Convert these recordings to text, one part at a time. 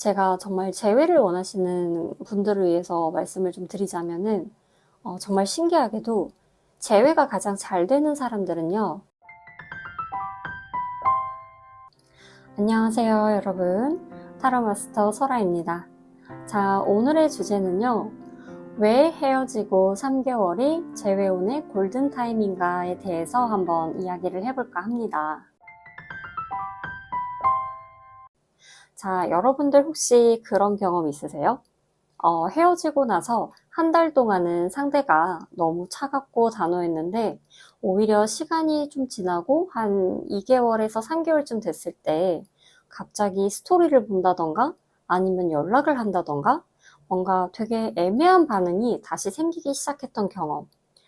제가 정말 재회를 원하시는 분들을 위해서 말씀을 좀 드리자면은, 정말 신기하게도 재회가 가장 잘 되는 사람들은요. 안녕하세요, 여러분. 타로마스터 설아입니다. 자, 오늘의 주제는요. 왜 헤어지고 3개월이 재회운의 골든타임인가에 대해서 한번 이야기를 해볼까 합니다. 자, 여러분들 혹시 그런 경험 있으세요? 헤어지고 나서 한 달 동안은 상대가 너무 차갑고 단호했는데 오히려 시간이 좀 지나고 한 2개월에서 3개월쯤 됐을 때 갑자기 스토리를 본다던가 아니면 연락을 한다던가 뭔가 되게 애매한 반응이 다시 생기기 시작했던 경험.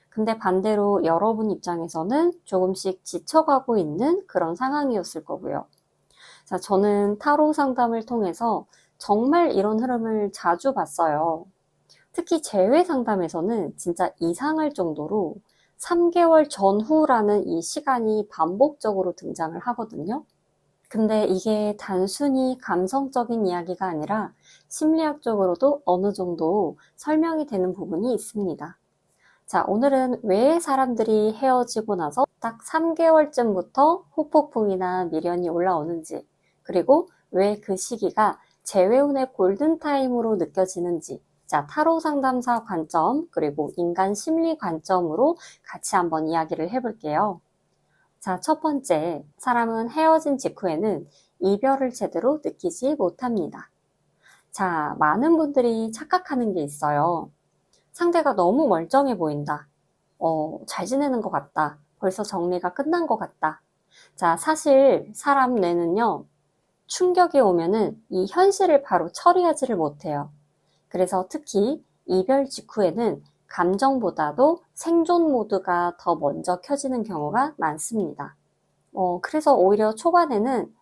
근데 반대로 여러분 입장에서는 조금씩 지쳐가고 있는 그런 상황이었을 거고요. 자, 저는 타로 상담을 통해서 정말 이런 흐름을 자주 봤어요. 특히 재회 상담에서는 진짜 이상할 정도로 3개월 전후라는 이 시간이 반복적으로 등장을 하거든요. 근데 이게 단순히 감성적인 이야기가 아니라 심리학적으로도 어느 정도 설명이 되는 부분이 있습니다. 자, 오늘은 왜 사람들이 헤어지고 나서 딱 3개월쯤부터 후폭풍이나 미련이 올라오는지, 그리고 왜 그 시기가 재회운의 골든타임으로 느껴지는지, 자, 타로 상담사 관점, 그리고 인간 심리 관점으로 같이 한번 이야기를 해볼게요. 자, 첫 번째, 사람은 헤어진 직후에는 이별을 제대로 느끼지 못합니다. 자, 많은 분들이 착각하는 게 있어요. 상대가 너무 멀쩡해 보인다. 잘 지내는 것 같다. 벌써 정리가 끝난 것 같다. 자, 사실 사람 뇌는요, 충격이 오면은 이 현실을 바로 처리하지를 못해요. 그래서 특히 이별 직후에는 감정보다도 생존 모드가 더 먼저 켜지는 경우가 많습니다. 그래서 오히려 초반에는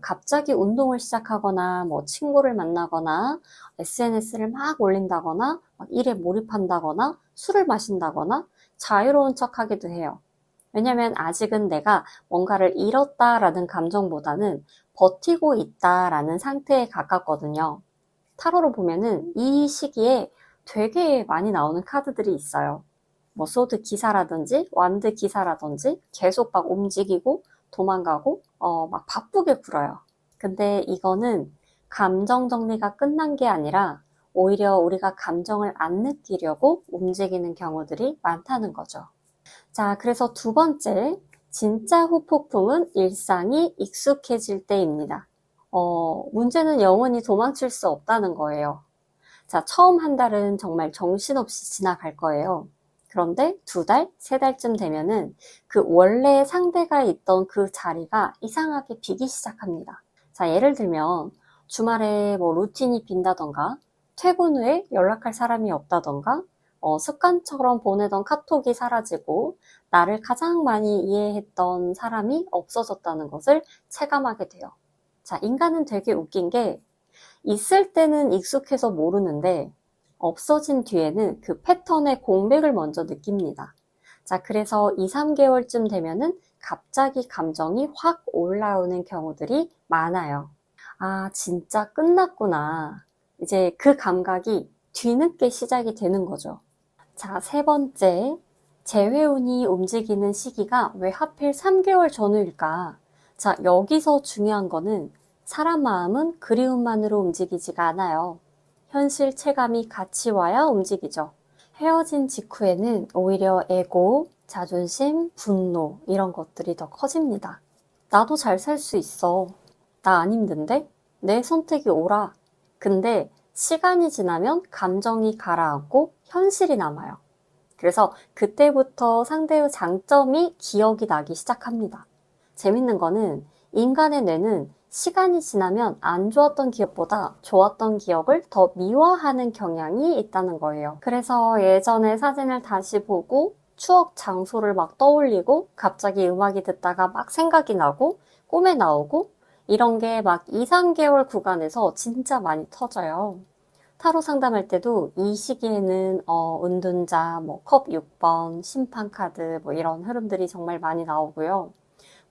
갑자기 운동을 시작하거나 친구를 만나거나 SNS를 막 올린다거나 막 일에 몰입한다거나 술을 마신다거나 자유로운 척 하기도 해요. 왜냐면 아직은 내가 뭔가를 잃었다라는 감정보다는 버티고 있다라는 상태에 가깝거든요. 타로로 보면은 이 시기에 되게 많이 나오는 카드들이 있어요. 소드 기사라든지 완드 기사라든지 계속 막 움직이고 도망가고 막 바쁘게 굴어요. 근데 이거는 감정 정리가 끝난 게 아니라 오히려 우리가 감정을 안 느끼려고 움직이는 경우들이 많다는 거죠. 자, 그래서 두 번째, 진짜 후폭풍은 일상이 익숙해질 때입니다. 문제는 영원히 도망칠 수 없다는 거예요. 자, 처음 한 달은 정말 정신없이 지나갈 거예요. 그런데 2달, 3달쯤 되면은 그 원래 상대가 있던 그 자리가 이상하게 비기 시작합니다. 자, 예를 들면 주말에 루틴이 빈다던가, 퇴근 후에 연락할 사람이 없다던가, 습관처럼 보내던 카톡이 사라지고, 나를 가장 많이 이해했던 사람이 없어졌다는 것을 체감하게 돼요. 자, 인간은 되게 웃긴 게, 있을 때는 익숙해서 모르는데 없어진 뒤에는 그 패턴의 공백을 먼저 느낍니다. 자, 그래서 2, 3개월쯤 되면은 갑자기 감정이 확 올라오는 경우들이 많아요. 아, 진짜 끝났구나. 이제 그 감각이 뒤늦게 시작이 되는 거죠. 자, 세 번째, 재회운이 움직이는 시기가 왜 하필 3개월 전후일까? 자, 여기서 중요한 거는 사람 마음은 그리움만으로 움직이지가 않아요. 현실 체감이 같이 와야 움직이죠. 헤어진 직후에는 오히려 에고, 자존심, 분노 이런 것들이 더 커집니다. 나도 잘 살 수 있어. 나 안 힘든데? 내 선택이 옳아. 근데 시간이 지나면 감정이 가라앉고 현실이 남아요. 그래서 그때부터 상대의 장점이 기억이 나기 시작합니다. 재밌는 거는 인간의 뇌는 시간이 지나면 안 좋았던 기억보다 좋았던 기억을 더 미화하는 경향이 있다는 거예요. 그래서 예전에 사진을 다시 보고 추억 장소를 막 떠올리고 갑자기 음악이 듣다가 막 생각이 나고 꿈에 나오고 이런 게 막 2, 3개월 구간에서 진짜 많이 터져요. 타로 상담할 때도 이 시기에는 은둔자, 컵 6번, 심판 카드 이런 흐름들이 정말 많이 나오고요.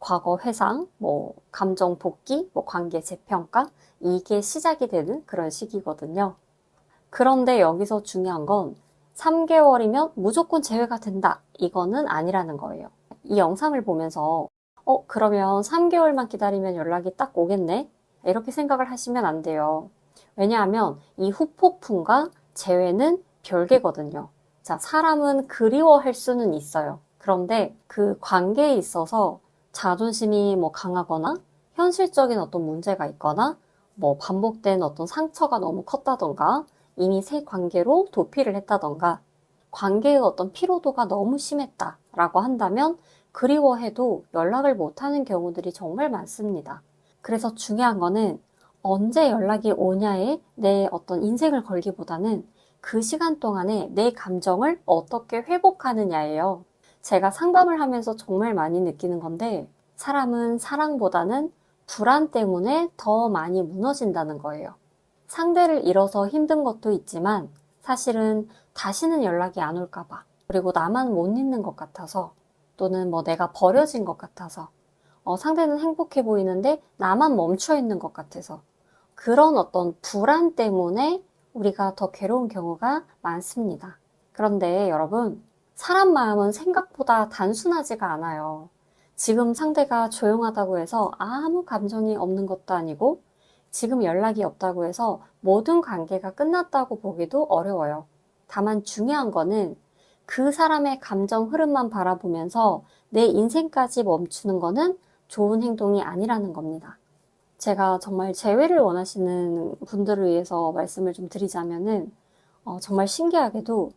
과거 회상, 뭐 감정 복귀, 뭐 관계 재평가 이게 시작이 되는 그런 시기거든요. 그런데 여기서 중요한 건 3개월이면 무조건 재회가 된다. 이거는 아니라는 거예요. 이 영상을 보면서 그러면 3개월만 기다리면 연락이 딱 오겠네? 이렇게 생각을 하시면 안 돼요. 왜냐하면 이 후폭풍과 재회는 별개거든요. 자, 사람은 그리워할 수는 있어요. 그런데 그 관계에 있어서 자존심이 뭐 강하거나 현실적인 어떤 문제가 있거나 뭐 반복된 어떤 상처가 너무 컸다던가 이미 새 관계로 도피를 했다던가 관계의 어떤 피로도가 너무 심했다라고 한다면 그리워해도 연락을 못하는 경우들이 정말 많습니다. 그래서 중요한 거는 언제 연락이 오냐에 내 어떤 인생을 걸기보다는 그 시간 동안에 내 감정을 어떻게 회복하느냐예요. 제가 상담을 하면서 정말 많이 느끼는 건데 사람은 사랑보다는 불안 때문에 더 많이 무너진다는 거예요. 상대를 잃어서 힘든 것도 있지만 사실은 다시는 연락이 안 올까봐 그리고 나만 못 잊는 것 같아서 또는 뭐 내가 버려진 것 같아서 상대는 행복해 보이는데 나만 멈춰 있는 것 같아서 그런 어떤 불안 때문에 우리가 더 괴로운 경우가 많습니다. 그런데 여러분, 사람 마음은 생각보다 단순하지가 않아요. 지금 상대가 조용하다고 해서 아무 감정이 없는 것도 아니고 지금 연락이 없다고 해서 모든 관계가 끝났다고 보기도 어려워요. 다만 중요한 거는 그 사람의 감정 흐름만 바라보면서 내 인생까지 멈추는 거는 좋은 행동이 아니라는 겁니다. 제가 정말 재회를 원하시는 분들을 위해서 말씀을 좀 드리자면은 정말 신기하게도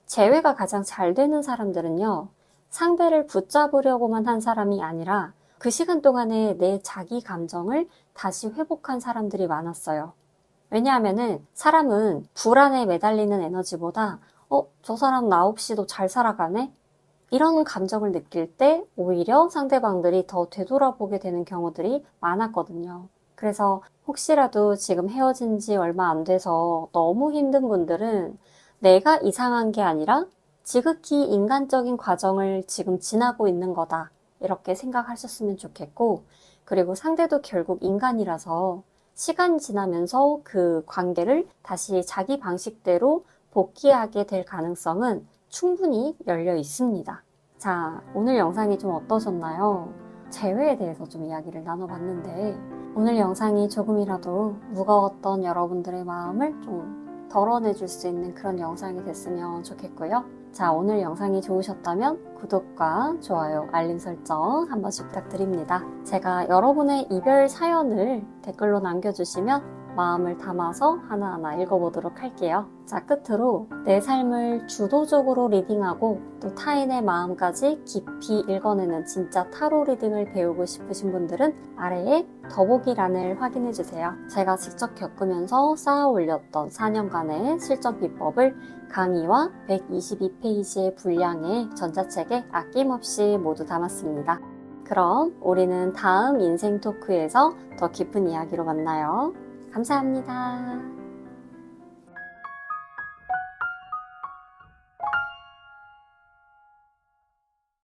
재회가 가장 잘 되는 사람들은요, 상대를 붙잡으려고만 한 사람이 아니라 그 시간 동안에 내 자기 감정을 다시 회복한 사람들이 많았어요. 왜냐하면은 사람은 불안에 매달리는 에너지보다 저 사람 나 없이도 잘 살아가네? 이런 감정을 느낄 때 오히려 상대방들이 더 되돌아보게 되는 경우들이 많았거든요. 그래서 혹시라도 지금 헤어진 지 얼마 안 돼서 너무 힘든 분들은 내가 이상한 게 아니라 지극히 인간적인 과정을 지금 지나고 있는 거다. 이렇게 생각하셨으면 좋겠고, 그리고 상대도 결국 인간이라서 시간이 지나면서 그 관계를 다시 자기 방식대로 복귀하게 될 가능성은 충분히 열려 있습니다. 자, 오늘 영상이 좀 어떠셨나요? 재회에 대해서 좀 이야기를 나눠봤는데 오늘 영상이 조금이라도 무거웠던 여러분들의 마음을 좀 덜어내줄 수 있는 그런 영상이 됐으면 좋겠고요. 자, 오늘 영상이 좋으셨다면 구독과 좋아요, 알림 설정 한 번씩 부탁드립니다. 제가 여러분의 이별 사연을 댓글로 남겨주시면 마음을 담아서 하나하나 읽어보도록 할게요. 자, 끝으로 내 삶을 주도적으로 리딩하고 또 타인의 마음까지 깊이 읽어내는 진짜 타로 리딩을 배우고 싶으신 분들은 아래에 더보기란을 확인해주세요. 제가 직접 겪으면서 쌓아 올렸던 4년간의 실전 비법을 강의와 122페이지의 분량의 전자책에 아낌없이 모두 담았습니다. 그럼 우리는 다음 인생 토크에서 더 깊은 이야기로 만나요. 감사합니다.